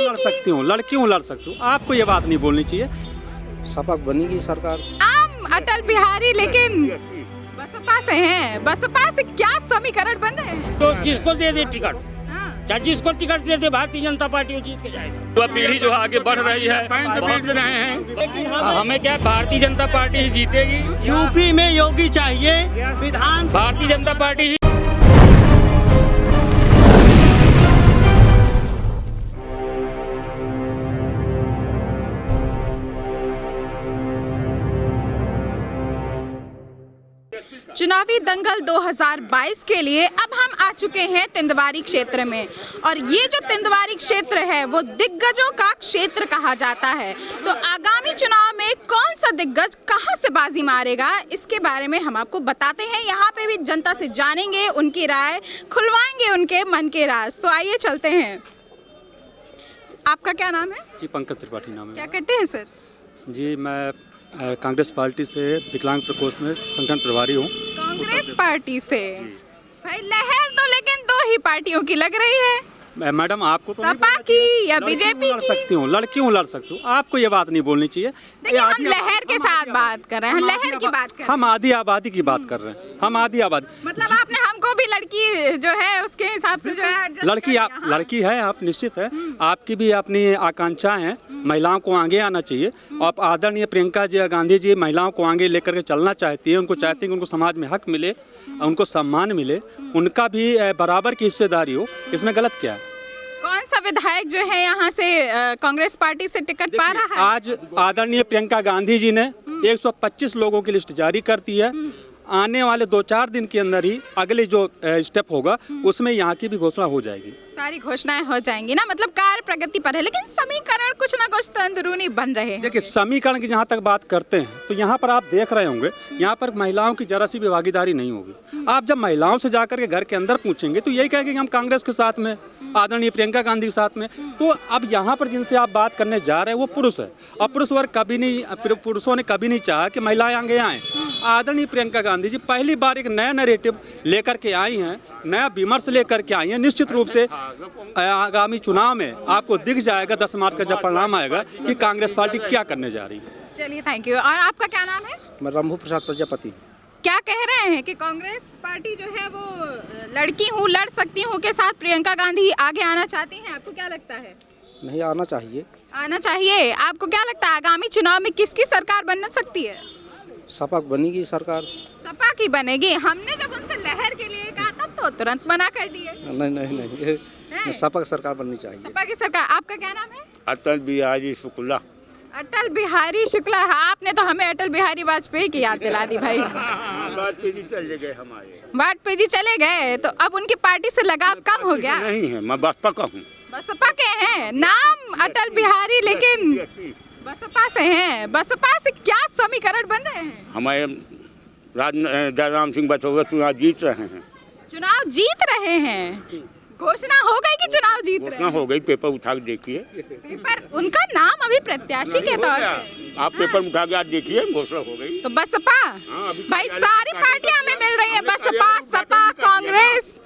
BJP लड़ सकती हूँ, लड़की हूँ, लड़ सकती हूँ। आपको ये बात नहीं बोलनी चाहिए। सपा बनेगी सरकार। आम अटल बिहारी, लेकिन बसपा से हैं। बसपा से क्या समीकरण बन रहे हैं? तो जिसको दे दे टिकट, हाँ। चाहे जिसको टिकट दे दे, भारतीय जनता पार्टी वो जीत के जाएगा। युवा पीढ़ी जो है आगे बढ़ रही है, बेच रहे हैं। हमें क्या, भारतीय जनता पार्टी ही जीतेगी। यूपी में योगी चाहिए, विधान भारतीय जनता पार्टी ही। चुनावी दंगल 2022 के लिए अब हम आ चुके हैं तिंदवारी क्षेत्र में, और ये जो तिंदवारी क्षेत्र है वो दिग्गजों का क्षेत्र कहा जाता है। तो आगामी चुनाव में कौन सा दिग्गज कहां से बाजी मारेगा, इसके बारे में हम आपको बताते हैं। यहाँ पे भी जनता से जानेंगे उनकी राय, खुलवाएंगे उनके मन के राज। तो आइए चलते हैं। आपका क्या नाम है? जी, पंकज त्रिपाठी नाम है। क्या कहते हैं सर? जी, मैं कांग्रेस पार्टी से विकलांग प्रकोष्ठ में संगठन प्रभारी हूँ। कांग्रेस पार्टी से? भाई लहर तो लेकिन दो ही पार्टियों की लग रही है, मैडम आपको तो सपा की या बीजेपी लड़ की? सकती हूँ, लड़की हूँ, लड़ सकती हूँ। आपको ये बात नहीं बोलनी चाहिए। देखिए, हम लहर के साथ बात कर रहे हैं, लहर की बात कर रहे हैं। हम आधी आबादी की बात कर रहे हैं। हम आधी आबादी, मतलब आपने हमको भी लड़की जो है उसके हिसाब से जो है adjust लड़की कर आप दिया। लड़की है, आप निश्चित है। आपकी भी अपनी आकांक्षाएं हैं, महिलाओं को आगे आना चाहिए। आप आदरणीय प्रियंका जी गांधी जी महिलाओं को आगे लेकर के चलना चाहती है। उनको चाहती है कि उनको समाज में हक मिले, उनको सम्मान मिले, उनका भी बराबर की हिस्सेदारी हो। इसमें गलत क्या है? कौन सा विधायक जो है यहाँ से कांग्रेस पार्टी से टिकट पा रहा है? आज आदरणीय प्रियंका गांधी जी ने 125 लोगों की लिस्ट जारी कर दी है। आने वाले 2-4 दिन के अंदर ही अगले जो स्टेप होगा उसमें यहाँ की भी घोषणा हो जाएगी। सारी घोषणाएं हो जाएंगी ना, मतलब कार्य प्रगति पर है, लेकिन समीकरण कुछ ना कुछ तो अंदरूनी बन रहे हैं। देखिए, समीकरण की जहाँ तक बात करते हैं तो यहाँ पर आप देख रहे होंगे, यहाँ पर महिलाओं की जरा सी भी भागीदारी नहीं होगी। आप जब महिलाओं से जाकर के घर के अंदर पूछेंगे तो यही कहेंगे कि हम कांग्रेस के साथ में, आदरणीय प्रियंका गांधी के साथ में। तो अब यहाँ पर जिनसे आप बात करने जा रहे हैं वो पुरुष है, और पुरुष वर्ग कभी नहीं, पुरुषों ने कभी नहीं चाहा कि महिलाएं आगे आएँ। आदरणीय प्रियंका गांधी जी पहली बार एक नया नैरेटिव लेकर के आई हैं, नया विमर्श लेकर के आई हैं। निश्चित रूप से आगामी चुनाव में आपको दिख जाएगा 10 मार्च का जब परिणाम आएगा कि कांग्रेस पार्टी क्या करने जा रही है। चलिए, थैंक यू। और आपका क्या नाम है? मैं रंभू प्रसाद प्रजापति। क्या कह रहे हैं कि कांग्रेस पार्टी जो है वो लड़की हूँ, लड़ सकती हूँ के साथ प्रियंका गांधी आगे आना चाहती हैं? आपको क्या लगता है? नहीं, आना चाहिए। आना चाहिए। आपको क्या लगता है आगामी चुनाव में किसकी सरकार बन सकती है? सपा बनेगी सरकार। सपा की बनेगी? हमने जब उनसे लहर के लिए कहा तब तो तुरंत मना कर दिए। नहीं नहीं नहीं, सपा की सरकार बननी चाहिए। सपा की सरकार। आपका क्या नाम है? अटल बिहारी शुक्ला। अटल बिहारी शुक्ला। आपने तो हमें अटल बिहारी वाजपेयी की याद दिला दी भाई। वाजपेयी चले गए हमारे। वाजपेयी जी चले गए तो अब उनकी पार्टी से लगाव कम हो गया? नहीं है, मैं बसपा का हूँ। बसपा के हैं, नाम अटल बिहारी, लेकिन बसपा से हैं। बसपा से क्या समीकरण बन रहे हैं? हमारे जयराम सिंह बचौर चुनाव जीत रहे हैं। चुनाव जीत रहे हैं? घोषणा हो गई कि चुनाव जीत रहे घोषणा हैं? हो गई, पेपर उठा के देखिए। पेपर, उनका नाम अभी प्रत्याशी के तौर पे। आप पेपर उठा के आज देखिए, घोषणा हो गई। तो बसपा भाई, सारी पार्टियां हमें मिल रही है, बसपा, सपा, कांग्रेस।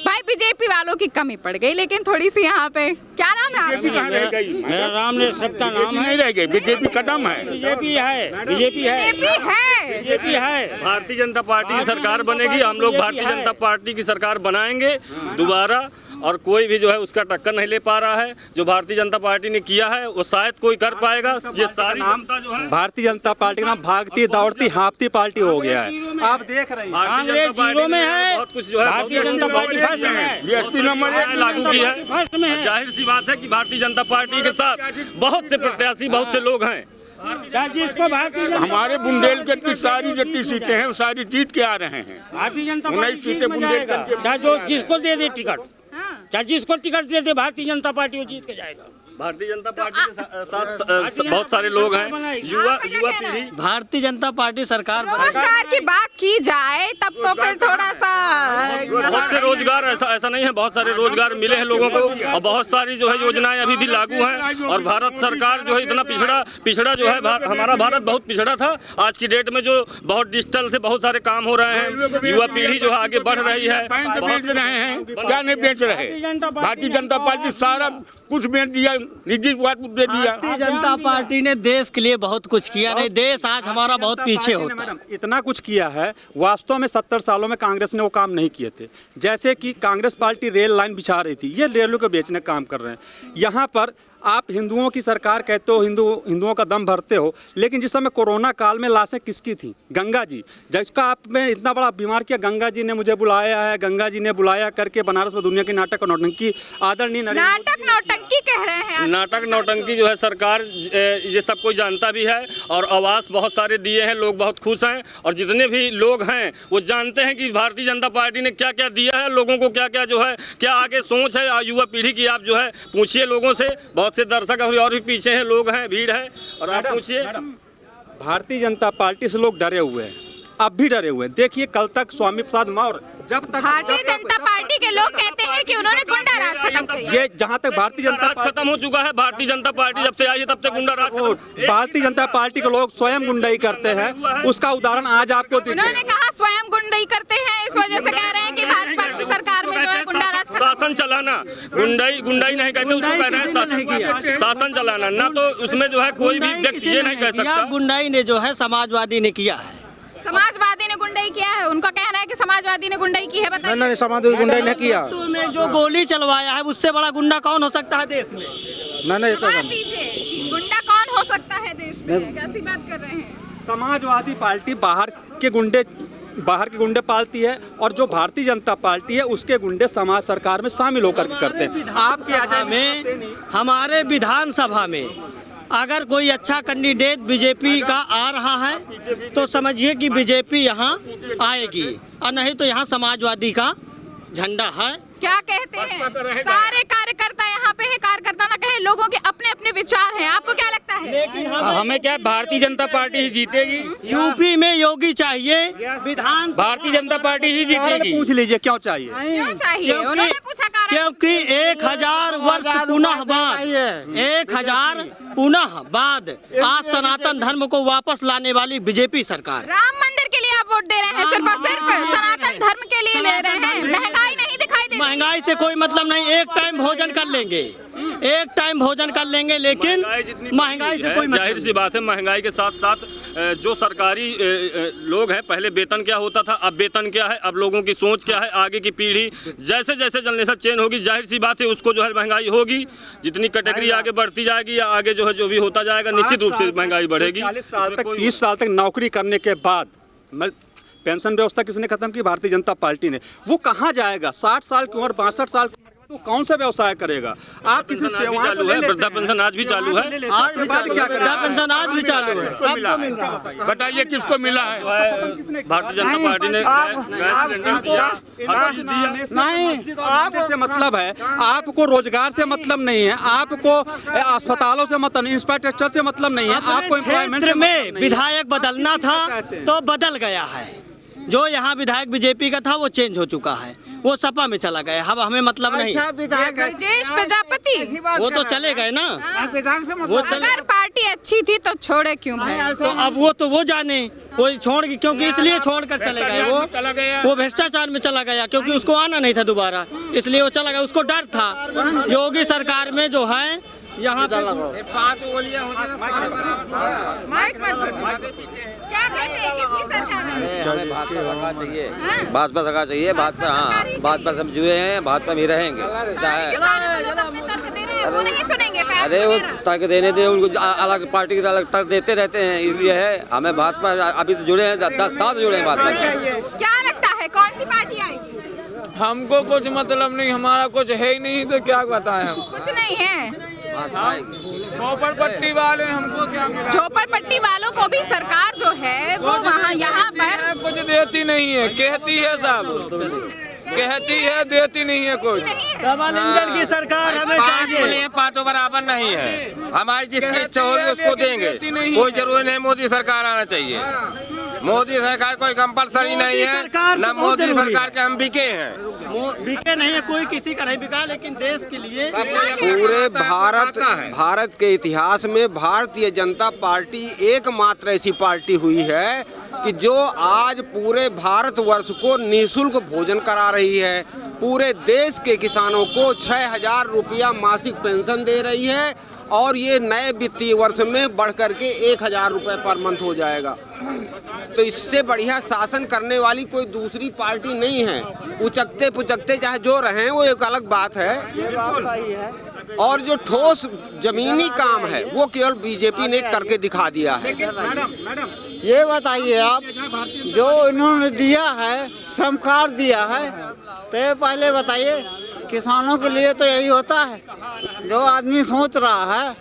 भाई बीजेपी वालों की कमी पड़ गई, लेकिन थोड़ी सी यहाँ पे। क्या नाम है आपका? मेरा राम ने सबका नाम है। नहीं रह गई, बीजेपी खत्म है। बीजेपी है, बीजेपी है, बीजेपी है। भारतीय जनता पार्टी की सरकार बनेगी। हम लोग भारतीय जनता पार्टी की सरकार बनाएंगे दोबारा, और कोई भी जो है उसका टक्कर नहीं ले पा रहा है। जो भारतीय जनता पार्टी ने किया है वो शायद कोई कर पाएगा। ये सारी जनता जो है भारतीय जनता पार्टी का नाम भागती दौड़ती हाँफती पार्टी हो गया है। आप देख रहे हैं कांग्रेस जीरो में है, बहुत कुछ जो है भारतीय जनता पार्टी फर्स्ट में है। बीएसपी नंबर 1 लागू की है। फर्स्ट में है। जाहिर सी बात है कि भारतीय जनता पार्टी के साथ बहुत से प्रत्याशी, बहुत से लोग हैं। जिसको भारतीय जनता हमारे बुंदेलखंड की सारी जितनी सीटें हैं वो सारी जीत के आ रहे हैं। भारतीय जनता 19 पार्टी सीटें जीत में जाएगा। बुंदेलखंड चाहे जो जिसको दे दे टिकट, हाँ। चाहे जिसको टिकट दे दे, भारतीय जनता पार्टी वो जीत के जाएगा। भारतीय जनता पार्टी के साथ बहुत सारे लोग हैं, युवा पीढ़ी। भारतीय जनता पार्टी सरकार रोजगार की बात की जाए तब तो फिर थोड़ा सा बहुत से रोजगार, ऐसा नहीं है, बहुत सारे रोजगार मिले हैं लोगों को, और बहुत सारी जो है योजनाएं अभी भी लागू हैं। और भारत सरकार जो है इतना पिछड़ा जो है, हमारा भारत बहुत पिछड़ा था। आज की डेट में जो बहुत डिजिटल से बहुत सारे काम हो रहे हैं, युवा पीढ़ी जो है आगे बढ़ रही है। बेच रहे हैं, क्या नहीं बेच रहे? भारतीय जनता पार्टी सारा कुछ बेच दिया, निजी बात दे दिया। भारतीय जनता पार्टी ने देश के लिए बहुत कुछ किया, नहीं देश आज हमारा बहुत पीछे होता है। मैडम इतना कुछ किया है, वास्तव में 70 सालों में कांग्रेस ने वो काम नहीं किए थे। जैसे कि कांग्रेस पार्टी रेल लाइन बिछा रही थी, ये रेलों को बेचने का काम कर रहे हैं। यहाँ पर आप हिंदुओं की सरकार कहते हो, हिंदुओं का दम भरते हो, लेकिन जिस समय कोरोना काल में लाशें किसकी थी? गंगा जी, जिसका आपने इतना बड़ा बीमार किया, गंगा जी ने मुझे बुलाया है, गंगा जी ने बुलाया करके बनारस में दुनिया की नाटक और नौटंकी आदरणीय नाटक नौटंकी कह रहे हैं आप। नाटक नौटंकी जो है सरकार ये सब कोई जानता भी है, और आवास बहुत सारे दिए हैं, लोग बहुत खुश हैं, और जितने भी लोग हैं वो जानते हैं कि भारतीय जनता पार्टी ने क्या क्या दिया है लोगों को, क्या क्या जो है क्या आगे सोच है युवा पीढ़ी की। आप जो है पूछिए लोगों से, बहुत से दर्शक और भी पीछे हैं, लोग हैं, भीड़ है, और आप पूछिए। भारतीय जनता पार्टी से लोग डरे हुए हैं, अब भी डरे हुए हैं। देखिए कल तक स्वामी प्रसाद मौर्य, जब तक भारतीय जनता पार्टी के लोग कहते हैं कि उन्होंने गुंडा राज खत्म किया। ये जहाँ तक भारतीय जनता राज खत्म हो चुका है। भारतीय जनता पार्टी जब से आई है तब से गुंडा राज भारतीय जनता पार्टी के लोग स्वयं गुंडाई करते हैं, उसका उदाहरण आज आपको उन्होंने कहा स्वयं गुंडाई करते हैं, इस वजह से कह रहे हैं कि भाजपा की सरकार में जो है गुंडा राज शासन चलाना, गुंडाई नहीं कहते, उसको कह रहे हैं शासन चलाना, ना तो उसमें जो है कोई भी व्यक्ति ये नहीं कह सकता। गुंडाई ने जो है समाजवादी ने किया है। समाजवादी ने गुंडाई किया है, उनका कहना है कि समाजवादी ने गुंडाई की है। बताइए। नहीं, समाजवादी गुंडाई नहीं किया। तो में जो गोली चलवाया है उससे बड़ा गुंडा कौन हो सकता है देश में? नहीं जवाब दीजिए, गुंडा कौन हो सकता है देश में? कैसी बात कर रहे हैं? समाजवादी पार्टी बाहर के गुंडे पालती है, और जो भारतीय जनता पार्टी है उसके गुंडे समाज सरकार में शामिल होकर के करते हैं। आपके में हमारे विधानसभा में अगर कोई अच्छा कैंडिडेट बीजेपी का आ रहा है तो समझिए कि बीजेपी यहाँ आएगी, और नहीं तो यहाँ समाजवादी का झंडा है। क्या कहते हैं सारे कार्यकर्ता यहाँ पे है? कार्यकर्ता ना कहे, लोगों के अपने अपने विचार हैं। आपको क्या लगता है? हमें क्या, भारतीय जनता पार्टी ही जीतेगी। यूपी में योगी चाहिए, विधान भारतीय जनता पार्टी ही जीतेगी। पूछ लीजिए क्यों चाहिए? क्यों चाहिए? उन्होंने पूछा कारण। क्योंकि 1000 वर्ष पुनः बाद 1000 पुनः बाद आज सनातन धर्म को वापस लाने वाली बीजेपी सरकार। राम मंदिर के लिए आप वोट दे रहे हैं, सिर्फ और सिर्फ सनातन धर्म के लिए ले रहे हैं। महंगाई नहीं दिखाई देती। महंगाई से कोई मतलब नहीं, एक टाइम भोजन कर लेंगे, लेकिन महंगाई से कोई मतलब। जाहिर सी बात है, महंगाई के साथ साथ जो सरकारी लोग हैं, पहले वेतन क्या होता था, अब वेतन क्या है, अब लोगों की सोच क्या है, आगे की पीढ़ी जैसे जैसे जनरेशन चेंज होगी, जाहिर सी बात है उसको जो है महंगाई होगी। जितनी कैटेगरी आगे बढ़ती जाएगी या आगे जो है जो भी होता जाएगा, निश्चित रूप से महंगाई बढ़ेगी। 40 साल तक 30 साल तक नौकरी करने के बाद पेंशन व्यवस्था किसने खत्म की? भारतीय जनता पार्टी ने। वो कहाँ जाएगा? 60 साल की उम्र, 62 साल की उम्र, तो कौन सा व्यवसाय करेगा? आप किसी से चालू है, वृद्धा पेंशन आज भी चालू है, आज भी चालू है, वृद्धा पेंशन आज भी चालू है। बताइए किसको मिला है? भारतीय जनता पार्टी ने नहीं, से मतलब है, आपको रोजगार से मतलब नहीं है, आपको अस्पतालों से मतलब, इंफ्रास्ट्रक्चर से मतलब नहीं है, आपको एम्प्लॉयमेंट में विधायक बदलना था तो बदल गया है। जो यहाँ विधायक बीजेपी का था वो चेंज हो चुका है, वो सपा में चला गया। अब हमें मतलब नहीं। ब्रजेश प्रजापति वो तो चले गए ना, वो चले। अगर पार्टी अच्छी थी तो छोड़े क्यों भाई? तो अब वो जाने, वो छोड़, क्योंकि इसलिए छोड़ कर चले गए। वो भ्रष्टाचार में चला गया, क्योंकि उसको आना नहीं था दोबारा, इसलिए वो चला गया। उसको डर था योगी सरकार में जो है यहाँ पे। क्या कहते हैं, किसकी सरकार है? हमें भाजपा सरकार चाहिए, भाजपा सरकार चाहिए, भाजपा। हाँ, भाजपा सब जुए हैं, भाजपा में रहेंगे। वो नहीं सुनेंगे। अरे वो तर्क देने दे, उनको अलग पार्टी के अलग तर्क देते रहते हैं, इसलिए है। हमें भाजपा अभी तो जुड़े हैं, 10 साल से जुड़े हैं भाजपा में। क्या लगता है कौन सी पार्टी आएगी? हमको कुछ मतलब नहीं, हमारा कुछ है ही नहीं, तो क्या बताएं हम? कुछ नहीं है। झोपड़पट्टी वाले हमको क्या मिला? झोपड़पट्टी वालों को भी सरकार जो है वो वहाँ यहाँ पर कुछ देती नहीं है, कहती है सब, कहती है, देती नहीं है कुछ। रामानंदन की सरकार हमें चाहिए। पाँचों बराबर नहीं है, हमारी जिसकी इच्छा होगी उसको देंगे, कोई जरूरी नहीं मोदी सरकार आना चाहिए। मोदी सरकार कोई कंपलसरी नहीं है, न मोदी सरकार के हम बिके हैं। बिके नहीं है, कोई किसी का नहीं बिका, लेकिन देश के लिए पूरे भारत के इतिहास में भारतीय जनता पार्टी एकमात्र ऐसी पार्टी हुई है कि जो आज पूरे भारतवर्ष को निःशुल्क भोजन करा रही है, पूरे देश के किसानों को 6,000 रुपया मासिक पेंशन दे रही है और ये नए वित्तीय वर्ष में बढ़ करके 1,000 रुपये पर मंथ हो जाएगा। तो इससे बढ़िया शासन करने वाली कोई दूसरी पार्टी नहीं है। उचकते पुचकते चाहे जो रहें वो एक अलग बात है, और जो ठोस जमीनी काम है वो केवल बीजेपी ने करके दिखा दिया है। ये बताइए आप, जो इन्होंने दिया है, श्रम कार्ड दिया है, तो ये पहले बताइए किसानों के लिए तो यही होता है। जो आदमी सोच रहा है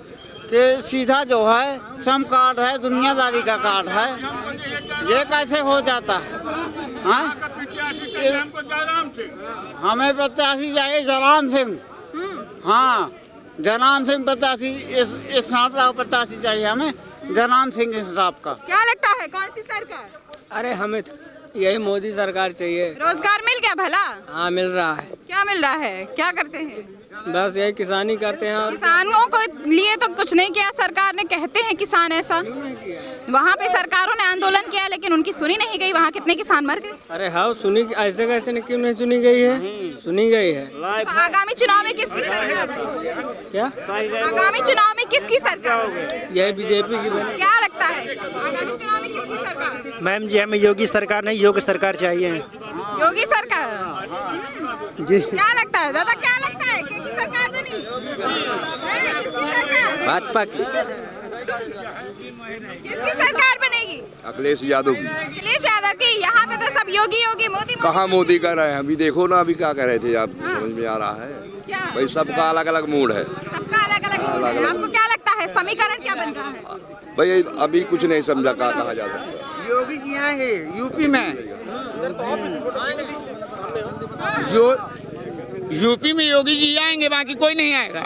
कि सीधा जो है श्रम कार्ड है, दुनियादारी का कार्ड है, ये कैसे हो जाता है? हमें प्रत्याशी चाहिए जयराम सिंह। हाँ, जयराम सिंह प्रत्याशी, इस हिसाब का प्रत्याशी चाहिए हमें, जयराम सिंह हिसाब का। क्या लगता है कौन सी सरकार? अरे हमें यही मोदी सरकार चाहिए। रोजगार मिल गया भला? हाँ मिल रहा है। क्या मिल रहा है? क्या करते हैं? बस यही किसानी करते हैं। किसानों को लिए तो कुछ नहीं किया सरकार ने, कहते हैं किसान ऐसा। वहाँ पे सरकारों ने आंदोलन किया लेकिन उनकी सुनी नहीं गई। वहाँ कितने किसान मर गए। अरे हाँ सुनी, ऐसे कैसे क्यों नहीं सुनी गई है? सुनी गई है। तो आगामी चुनाव में किसकी सरकार है? क्या आगामी चुनाव में किसकी सरकार? यही बीजेपी की बनी। क्या लगता है आगामी चुनाव में किसकी सरकार? मैम जी हमें योगी सरकार नहीं, योगी सरकार चाहिए। योगी सरकार जी। क्या लगता है दादा, क्या लगता है किसकी सरकार बनी? किसकी सरकार? भाजपा की। किसकी सरकार बनेगी? अखिलेश यादव की। अखिलेश यादव की। यहाँ पे तो सब योगी योगी, मोदी कहाँ मोदी कर रहे हैं? अभी देखो ना, अभी क्या कर रहे थे आप, समझ में आ रहा है? क्या? भाई सबका अलग अलग मूड है। सबका अलग अलग मूड है। आपको क्या लगता है समीकरण क्या बन रहा है? भाई अभी कुछ नहीं समझा कहा जा सकता। योगी जी आएंगे यूपी में। यूपी में योगी जी आएंगे, बाकी कोई नहीं आएगा।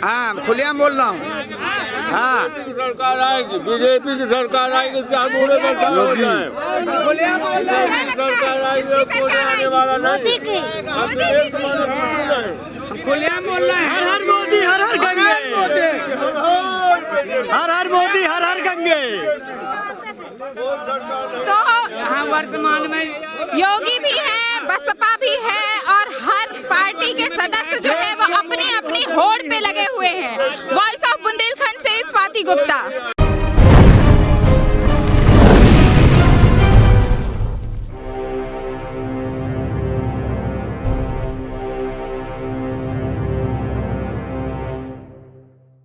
हाँ खुलेआम बोल रहा हूँ। हाँ सरकार आएगी, बीजेपी की सरकार आएगी, सरकार आने वाला नहीं। खुलेआम बोल रहे हैं। हर हर मोदी, हर हर गंगे, हर हर मोदी, हर हर गंगे। तो वर्तमान में योगी भी है, बसपा भी है, और हर पार्टी के सदस्य जो है वो अपनी अपनी होड़ पे लगे हुए हैं। वॉइस ऑफ बुंदेलखंड से स्वाति गुप्ता।